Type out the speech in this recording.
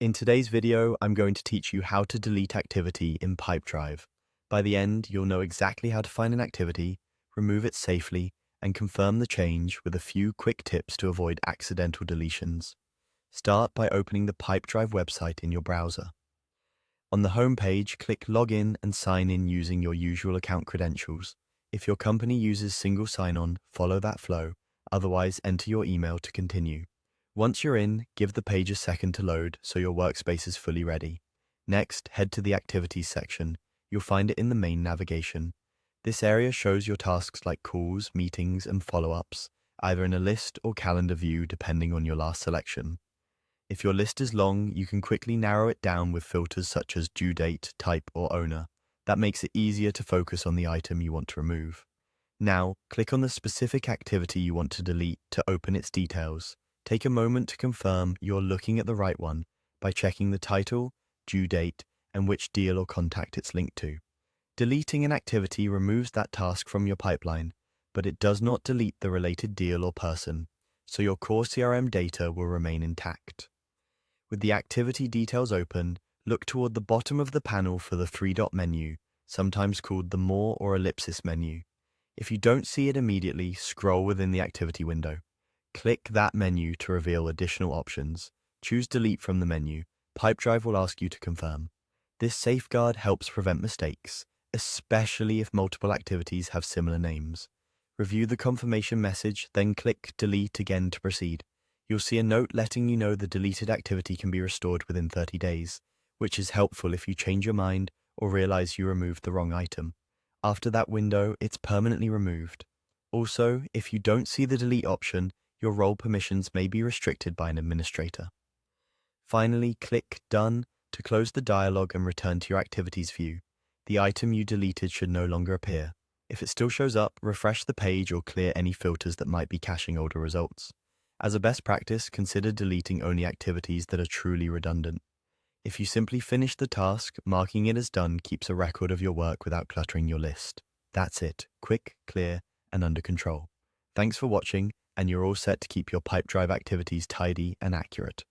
In today's video, I'm going to teach you how to delete activity in Pipedrive. By the end, you'll know exactly how to find an activity, remove it safely, and confirm the change with a few quick tips to avoid accidental deletions. Start by opening the Pipedrive website in your browser. On the home page, click Login and sign in using your usual account credentials. If your company uses single sign-on, follow that flow. Otherwise, enter your email to continue. Once you're in, give the page a second to load so your workspace is fully ready. Next, head to the Activities section. You'll find it in the main navigation. This area shows your tasks like calls, meetings, and follow-ups, either in a list or calendar view depending on your last selection. If your list is long, you can quickly narrow it down with filters such as due date, type, or owner. That makes it easier to focus on the item you want to remove. Now, click on the specific activity you want to delete to open its details. Take a moment to confirm you're looking at the right one by checking the title, due date, and which deal or contact it's linked to. Deleting an activity removes that task from your pipeline, but it does not delete the related deal or person, so your core CRM data will remain intact. With the activity details open, look toward the bottom of the panel for the three-dot menu, sometimes called the More or Ellipsis menu. If you don't see it immediately, scroll within the activity window. Click that menu to reveal additional options. Choose Delete from the menu. Pipedrive will ask you to confirm. This safeguard helps prevent mistakes, especially if multiple activities have similar names. Review the confirmation message, then click Delete again to proceed. You'll see a note letting you know the deleted activity can be restored within 30 days, which is helpful if you change your mind or realize you removed the wrong item. After that window, it's permanently removed. Also, if you don't see the delete option, your role permissions may be restricted by an administrator. Finally, click Done to close the dialog and return to your Activities view. The item you deleted should no longer appear. If it still shows up, refresh the page or clear any filters that might be caching older results. As a best practice, consider deleting only activities that are truly redundant. If you simply finish the task, marking it as done keeps a record of your work without cluttering your list. That's it. Quick, clear, and under control. Thanks for watching, and you're all set to keep your Pipedrive activities tidy and accurate.